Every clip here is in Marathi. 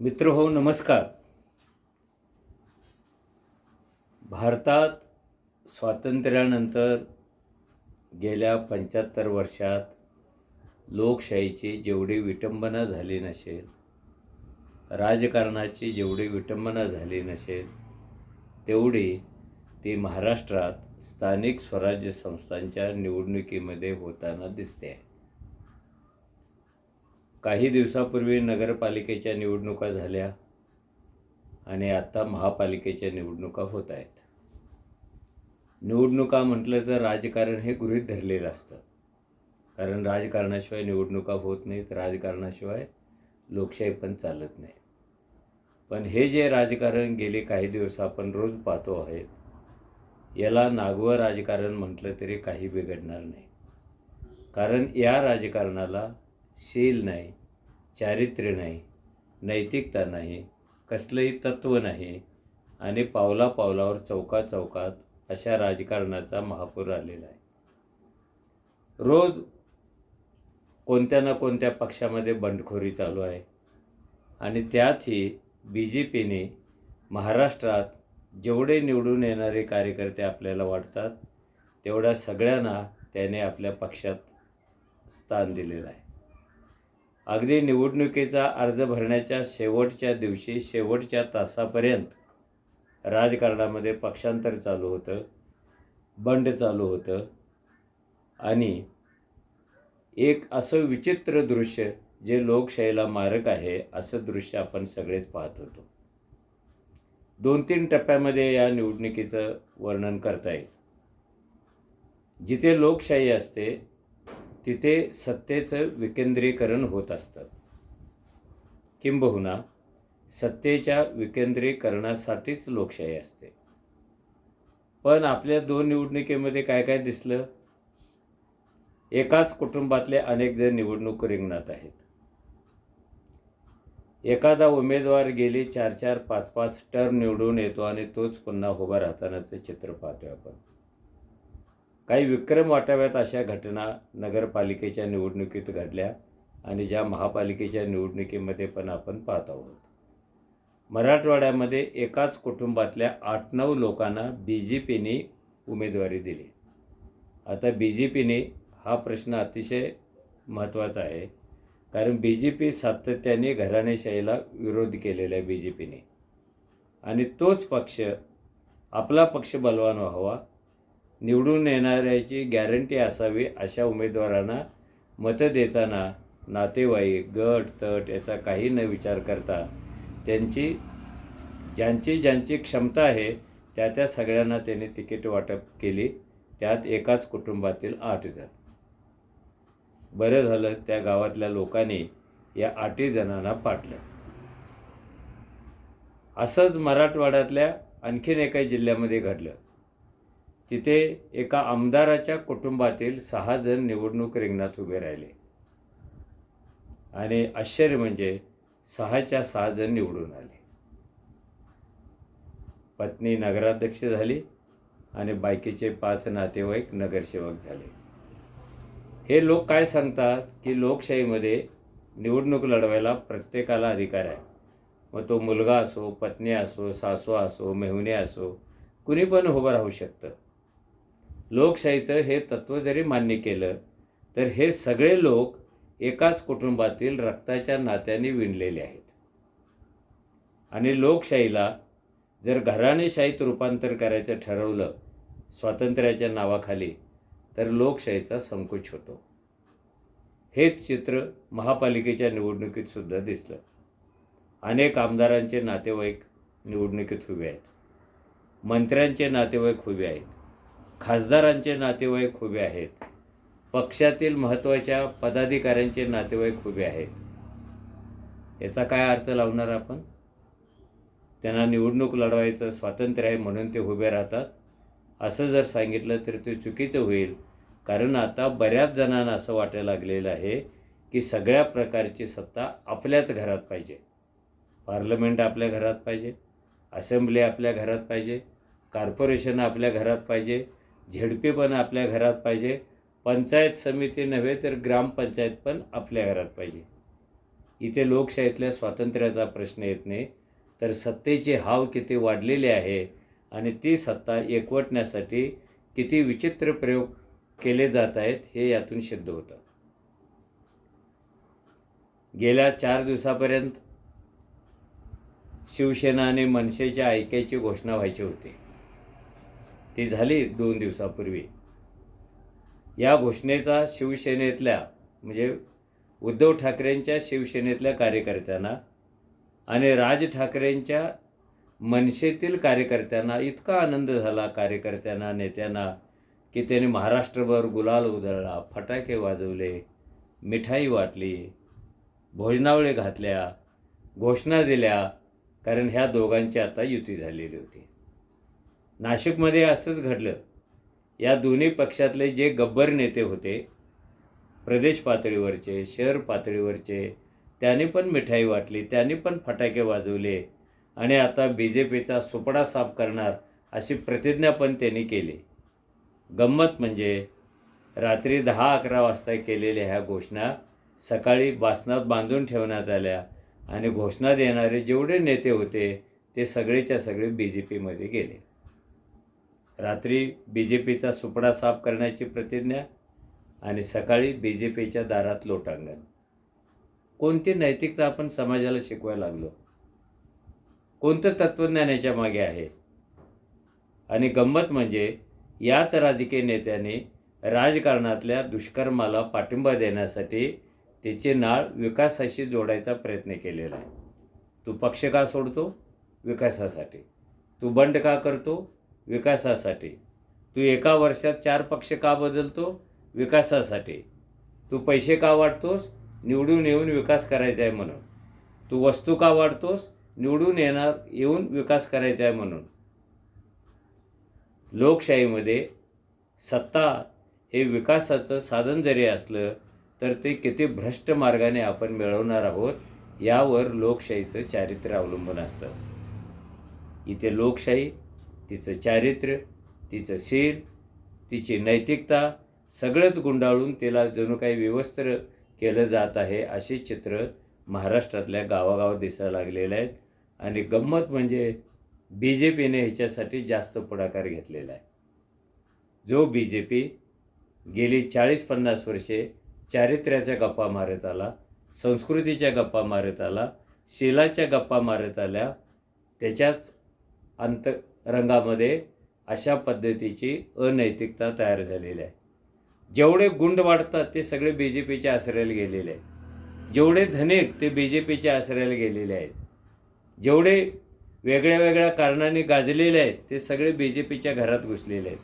मित्र हो नमस्कार. भारतात स्वातंत्र्यानंतर गेल्या 75 वर्षात लोकशाहीची जेवढी विटंबना झाली नसेल, राजकारणाची जेवढी विटंबना झाली नसेल, तेवढी ती महाराष्ट्रात स्थानिक स्वराज्य संस्थांच्या निवडणुकीमध्ये होताना दिसते आहे. काही दिवसापूर्वी नगरपालिकेच्या निवडणुका झाल्या आणि आता महापालिकेच्या निवडणुका होत आहेत. निवडणुका म्हटलं तर राजकारण हे गृहीत धरलेलं असतं, कारण राजकारणाशिवाय निवडणुका होत नाहीत, राजकारणाशिवाय लोकशाही पण चालत नाही. पण हे जे राजकारण गेले काही दिवस आपण रोज पाहतो आहेत, याला नागवं राजकारण म्हटलं तरी काही बिघडणार नाही. कारण या राजकारणाला शील नाही, चारित्र्य नाही, नैतिकता नाही, कसलंही तत्त्व नाही आणि पावलापावलावर चौकाचौकात अशा राजकारणाचा महापूर आलेला आहे. रोज कोणत्या ना कोणत्या पक्षामध्ये बंडखोरी चालू आहे आणि त्यातही BJPने महाराष्ट्रात जेवढे निवडून येणारे कार्यकर्ते आपल्याला वाटतात तेवढ्या सगळ्यांना त्याने आपल्या पक्षात स्थान दिलेलं आहे. अगदी निवडणुकीचा अर्ज भरण्याच्या शेवटच्या दिवशी, शेवटच्या तासापर्यंत राजकारणामध्ये पक्षांतर चालू होतं, बंड चालू होतं आणि एक असं विचित्र दृश्य जे लोकशाहीला मारक आहे असं दृश्य आपण सगळेच पाहत होतो. 2-3 टप्प्यामध्ये या निवडणुकीचं वर्णन करता येईल. जिथे लोकशाही असते तिथे सत्तेचं विकेंद्रीकरण होत असतं, किंबहुना सत्तेच्या विकेंद्रीकरणासाठीच लोकशाही असते. पण आपल्या 2 निवडणुकीमध्ये काय काय दिसलं? एकाच कुटुंबातले अनेक जण निवडणूक रिंगणात आहेत. एखादा उमेदवार गेली 4-4, 5-5 टर्म निवडून येतो आणि तोच पुन्हा उभा राहतानाचं चित्र पाहतोय आपण. काही विक्रम वाटाव्यात अशा घटना नगरपालिकेच्या निवडणुकीत घडल्या आणि ज्या महापालिकेच्या निवडणुकीमध्ये पण आपण पाहत आहोत. मराठवाड्यामध्ये एकाच कुटुंबातल्या 8-9 लोकांना BJPने उमेदवारी दिली. आता BJPने हा प्रश्न अतिशय महत्त्वाचा आहे, कारण BJP सातत्याने घराणेशाहीला विरोध केलेला आहे BJPने आणि तोच पक्ष, आपला पक्ष बलवान व्हावा, निवडून येणाऱ्याची गॅरंटी असावी अशा उमेदवारांना मतं देताना नातेवाईक, गट, तट याचा काही न विचार करता ज्यांची क्षमता आहे त्या सगळ्यांना त्यांनी तिकीट वाटप केली. त्यात एकाच कुटुंबातील 8 जण. बरं झालं त्या गावातल्या लोकांनी या 8 जणांना पाडलं. असंच मराठवाड्यातल्या आणखीन एका जिल्ह्यामध्ये घडलं. तिथे एका आमदाराच्या कुटुंबातील 6 जण निवडणूक रिंगणात उभे राहिले आणि आश्चर्य म्हणजे 6च्या 6 जण निवडून आले. पत्नी नगराध्यक्ष झाली आणि बायकीचे 5 नातेवाईक नगरसेवक झाले. हे लोक काय सांगतात की लोकशाहीमध्ये निवडणूक लढवायला प्रत्येकाला अधिकार आहे. मग तो मुलगा असो, पत्नी असो, सासू असो, मेहुणे असो, कुणी पण उभं राहू शकतं. लोकशाहीचं हे तत्त्व जरी मान्य केलं तर हे सगळे लोक एकाच कुटुंबातील रक्ताच्या नात्याने विणलेले आहेत आणि लोकशाहीला जर घराणेशाहीत रूपांतर करायचं ठरवलं स्वातंत्र्याच्या नावाखाली तर लोकशाहीचा संकोच होतो. हेच चित्र महापालिकेच्या निवडणुकीत सुद्धा दिसलं. अनेक आमदारांचे नातेवाईक निवडणुकीत उभे आहेत, मंत्र्यांचे नातेवाईक उभे आहेत, खासदारांचे नातेवाईक उभे आहेत, पक्षातील महत्त्वाच्या पदाधिकाऱ्यांचे नातेवाईक उभे आहेत. याचा काय अर्थ लावणार आपण? त्यांना निवडणूक लढवायचं स्वातंत्र्य आहे म्हणून ते उभे राहतात असं जर सांगितलं तर ते चुकीचं होईल. कारण आता बऱ्याच जणांना असं वाटायला लागलेलं आहे की सगळ्या प्रकारची सत्ता आपल्याच घरात पाहिजे. पार्लमेंट आपल्या घरात पाहिजे, असेंब्ली आपल्या घरात पाहिजे, कॉर्पोरेशन आपल्या घरात पाहिजे, ZP पण आपल्या घरात पाहिजे, पंचायत समिती नव्हे तर ग्रामपंचायत पण आपल्या घरात पाहिजे. इथे लोकशाहीतल्या स्वातंत्र्याचा प्रश्न येत नाही, तर सत्तेचे हाव किती वाढलेले आहे आणि ती सत्ता एकवटण्यासाठी किती विचित्र प्रयोग केले जात आहेत हे यातून सिद्ध होतं. गेल्या 4 दिवसापर्यंत शिवसेना आणि मनसेच्या ऐक्याची घोषणा व्हायची होती. ती झाली 2 दिवसापूर्वी. या घोषणेचा शिवसेनेतल्या म्हणजे उद्धव ठाकरेंच्या शिवसेनेतल्या कार्यकर्त्यांना आणि राज ठाकरेंच्या मनसेतील कार्यकर्त्यांना इतका आनंद झाला, कार्यकर्त्यांना, नेत्यांना, की त्यांनी महाराष्ट्रभर गुलाल उधळला, फटाके वाजवले, मिठाई वाटली, भोजनावळे घातल्या, घोषणा दिल्या, कारण ह्या दोघांची आता युती झालेली होती. नाशिकमध्ये असंच घडलं. या दोन्ही पक्षातले जे गब्बर नेते होते, प्रदेश पातळीवरचे, शहर पातळीवरचे, त्यांनी पण मिठाई वाटली, त्यांनी पण फटाके वाजवले आणि आता BJPचा सुपडा साफ करणार अशी प्रतिज्ञा पण त्यांनी केली. गंमत म्हणजे रात्री 10-11 वाजता केलेल्या ह्या घोषणा सकाळी बासनात बांधून ठेवण्यात आल्या आणि घोषणा देणारे जेवढे नेते होते ते सगळेच्या सगळे BJPमध्ये गेले. रात्री BJPचा सुपडा साफ करण्याची प्रतिज्ञा आणि सकाळी BJPच्या दारात लोटांगण. कोणती नैतिकता आपण समाजाला शिकवायला लागलो? कोणतं तत्त्वज्ञान याच्या मागे आहे? आणि गंमत म्हणजे याच राजकीय नेत्याने राजकारणातल्या दुष्कर्माला पाठिंबा देण्यासाठी त्याचे नाळ विकासाशी जोडायचा प्रयत्न केलेला आहे. तू पक्ष का सोडतो? विकासासाठी. तू बंड का करतो? विकासासाठी. तू एका वर्षात 4 पक्ष का बदलतो? विकासासाठी. तू पैसे का वाटतोस? निवडून येऊन विकास करायचा आहे म्हणून. तू वस्तू का वाटतोस? निवडून येऊन विकास करायचा आहे म्हणून. लोकशाहीमध्ये सत्ता हे विकासाचं साधन जरी असलं तर ते किती भ्रष्ट मार्गाने आपण मिळवणार आहोत यावर लोकशाहीचं चारित्र्य अवलंबून असतं. इथे लोकशाही, तिचं चारित्र्य, तिचं शील, तिची नैतिकता सगळंच गुंडाळून तिला जणू काही विवस्त्र केलं जात आहे असे चित्र महाराष्ट्रातल्या गावागावात दिसायला लागलेले आहेत. आणि गंमत म्हणजे BJPने ह्याच्यासाठी जास्त पुढाकार घेतलेला आहे. जो BJP गेली 40-50 वर्षे चारित्र्याच्या गप्पा मारत आला, संस्कृतीच्या गप्पा मारत आला, शीलाच्या गप्पा मारत आल्या, त्याच्याच अंतरंगामध्ये अशा पद्धतीची अनैतिकता तयार झालेली आहे. जेवढे गुंड वाढतात ते सगळे BJPच्या आश्रयाला गेलेले आहेत. जेवढे धनिक ते BJPच्या आश्रयाला गेलेले आहेत. जेवढे वेगळ्या वेगळ्या कारणाने गाजलेले आहेत ते सगळे BJPच्या घरात घुसलेले आहेत.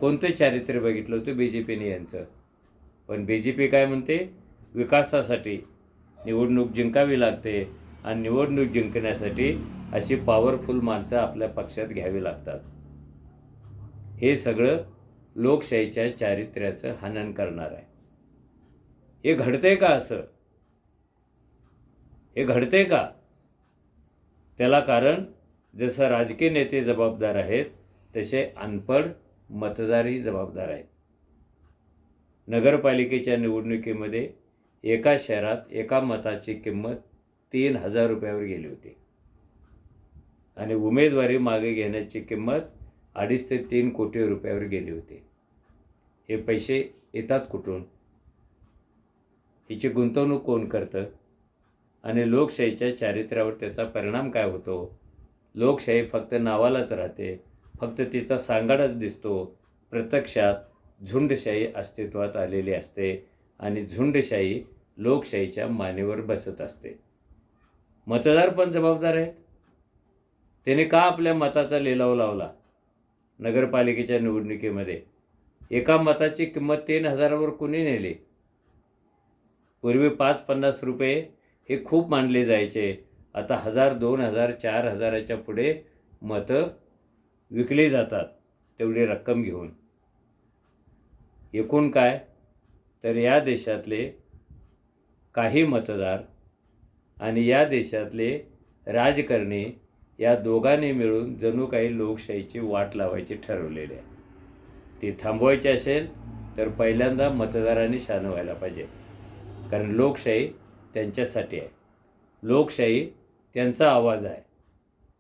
कोणतं चारित्र्य बघितलं होतं BJPने यांचं? पण BJP काय म्हणते? विकासासाठी निवडणूक जिंकावी लागते आणि निवडणूक जिंकण्यासाठी अशी पॉवरफुल माणसं आपल्या पक्षात घ्यावी लागतात. हे सगळं लोकशाहीच्या चारित्र्याचं हनन करणार आहे. हे घडतंय का असं? हे घडतंय का? त्याला कारण जसं राजकीय नेते जबाबदार आहेत तसे अनपढ मतदारही जबाबदार आहेत. नगरपालिकेच्या निवडणुकीमध्ये एका शहरात एका मताची किंमत 3,000 रुपयावर गेली होती आणि उमेदवारी मागे घेण्याची किंमत 2.5 ते 3 कोटी रुपयावर गेली होती. हे पैसे येतात कुठून? हिची गुंतवणूक कोण करतं? आणि लोकशाहीच्या चारित्र्यावर त्याचा परिणाम काय होतो? लोकशाही फक्त नावालाच राहते, फक्त तिचा सांगाडाच दिसतो. प्रत्यक्षात झुंडशाही अस्तित्वात आलेली असते आणि झुंडशाही लोकशाहीच्या मानेवर बसत असते. मतदार पण जबाबदार आहेत. त्याने का आपल्या मताचा लिलाव लावला? नगरपालिकेच्या निवडणुकीमध्ये एका मताची किंमत 3,000वर कुणी नेली? पूर्वी 5-50 रुपये हे खूप मानले जायचे. आता 1,000, 2,000, 4,000च्या पुढे मतं विकली जातात तेवढी रक्कम घेऊन. एकूण काय तर या देशातले काही मतदार आणि या देशातले राजकारणी या दोघांनी मिळून जणू काही लोकशाहीची वाट लावायची ठरवलेली आहे. ती थांबवायची असेल तर पहिल्यांदा मतदारांनी शहाणं व्हायला पाहिजे, कारण लोकशाही त्यांच्यासाठी आहे. लोकशाही त्यांचा आवाज आहे.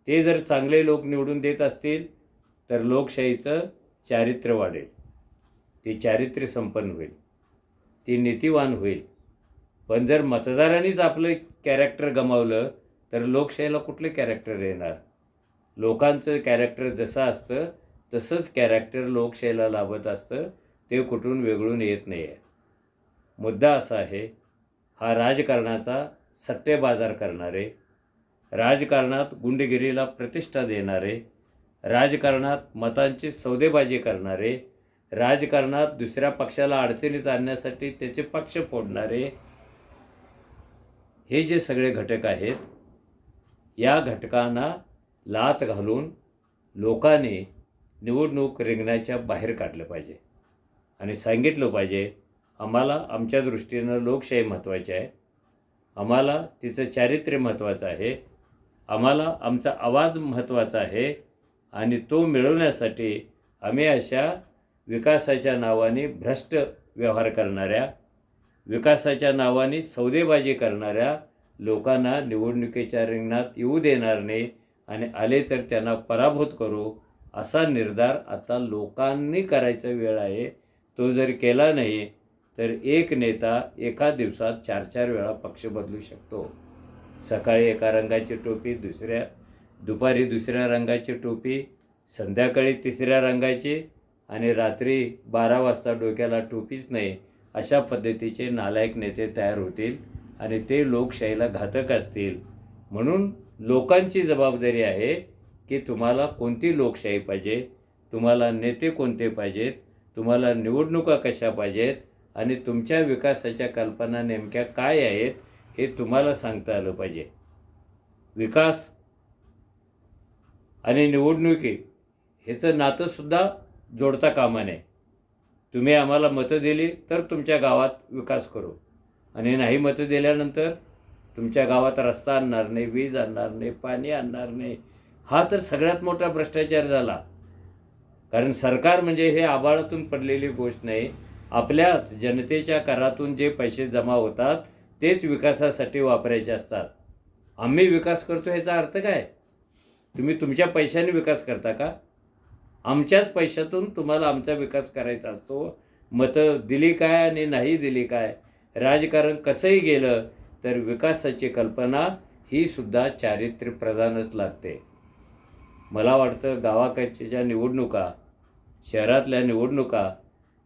ते जर चांगले लोक निवडून देत असतील तर लोकशाहीचं चारित्र्य वाढेल, ती चारित्र्य संपन्न होईल, ती नीतिवान होईल. पण जर मतदारांनीच आपलं कॅरेक्टर गमावलं तर लोकशाहीला कुठलं कॅरेक्टर येणार? लोकांचं कॅरेक्टर जसं असतं तसंच कॅरेक्टर लोकशाहीला लाभत असतं, ते कुठून वेगळून येत नाही आहे. मुद्दा असा आहे, हा राजकारणाचा सट्टेबाजार करणारे, राजकारणात गुंडगिरीला प्रतिष्ठा देणारे, राजकारणात मतांची सौदेबाजी करणारे, राजकारणात दुसऱ्या पक्षाला अडचणीत आणण्यासाठी त्याचे पक्ष फोडणारे, हे जे सगळे घटक आहेत, या घटकांना लाथ घालून लोकांनी निवडणूक रिंगणाच्या बाहेर काढलं पाहिजे आणि सांगितलं पाहिजे, आम्हाला आमच्या दृष्टीनं लोकशाही महत्त्वाची आहे, आम्हाला तिचं चारित्र्य महत्त्वाचं आहे, आम्हाला आमचा आवाज महत्त्वाचा आहे आणि तो मिळवण्यासाठी आम्ही अशा विकासाच्या नावाने भ्रष्ट व्यवहार करणाऱ्या, विकासाच्या नावाने सौदेबाजी करणाऱ्या लोकांना निवडणुकीच्या रिंगणात येऊ देणार नाही आणि आले तर त्यांना पराभूत करू, असा निर्धार आता लोकांनी करायचा वेळ आहे. तो जर केला नाही तर एक नेता एका दिवसात 4-4 वेळा पक्ष बदलू शकतो. सकाळी एका रंगाची टोपी, दुपारी दुसऱ्या रंगाची टोपी, संध्याकाळी तिसऱ्या रंगाची आणि रात्री 12 वाजता डोक्याला टोपीच नाही, अशा पद्धतीचे नालायक नेते तयार होतील आणि ते लोकशाहीला घातक असतील. म्हणून लोकांची जबाबदारी आहे की तुम्हाला कोणती लोकशाही पाहिजे, तुम्हाला नेते कोणते पाहिजेत, तुम्हाला निवडणुका कशा पाहिजेत आणि तुमच्या विकासाच्या कल्पना नेमक्या काय आहेत हे तुम्हाला सांगता आलं पाहिजे. विकास आणि निवडणुकी ह्याचं नातंसुद्धा जोडता कामा नये. तुम्ही आम्हाला मतं दिली तर तुमच्या गावात विकास करू आणि नाही मतं दिल्यानंतर तुमच्या गावात रस्ता आणणार नाही, वीज आणणार नाही, पाणी आणणार नाही. हा तर सगळ्यात मोठा भ्रष्टाचार झाला. कारण सरकार म्हणजे हे आभाळातून पडलेली गोष्ट नाही, आपल्याच जनतेच्या करातून जे पैसे जमा होतात तेच विकासासाठी वापरायचे असतात. आम्ही विकास करतो ह्याचा अर्थ काय? तुम्ही तुमच्या पैशाने विकास करता का? आमच्याच पैशातून तुम्हाला आमचा विकास करायचा असतो. मतं दिली काय आणि नाही दिली काय, राजकारण कसंही गेलं तर विकासाची कल्पना ही सुद्धा चारित्र्य प्रधानच लागते. मला वाटतं गावाकडच्या निवडणुका, शहरातल्या निवडणुका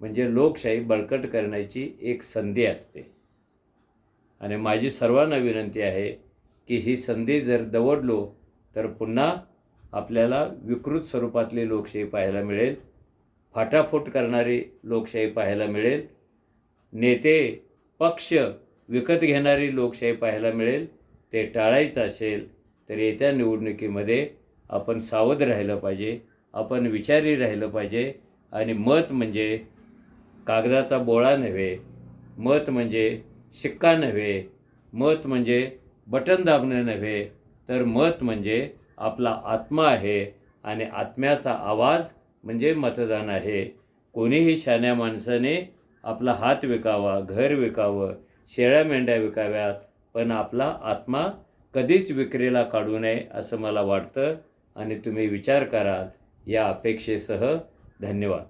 म्हणजे लोकशाही बळकट करण्याची एक संधी असते आणि माझी सर्वांना विनंती आहे की ही संधी जर दवडलो तर पुन्हा आपल्याला विकृत स्वरूपातली लोकशाही पाहायला मिळेल, फाटाफूट करणारी लोकशाही पाहायला मिळेल, नेते पक्ष विकत घेणारी लोकशाही पाहायला मिळेल. ते टाळायचं असेल तर येत्या निवडणुकीमध्ये आपण सावध राहिलं पाहिजे, आपण विचारी राहिलं पाहिजे आणि मत म्हणजे कागदाचा बोळा नव्हे, मत म्हणजे शिक्का नव्हे, मत म्हणजे बटन दाबणं नव्हे, तर मत म्हणजे आपला आत्मा आहे आणि आत्म्याचा आवाज म्हणजे मतदान आहे. कोणीही शहाण्या माणसाने आपला हात विकावा, घर विकावं, शेळ्या मेंढ्या विकाव्यात, पण आपला आत्मा कधीच विक्रीला काढू नये असं मला वाटतं आणि तुम्ही विचार कराल या अपेक्षेसह धन्यवाद.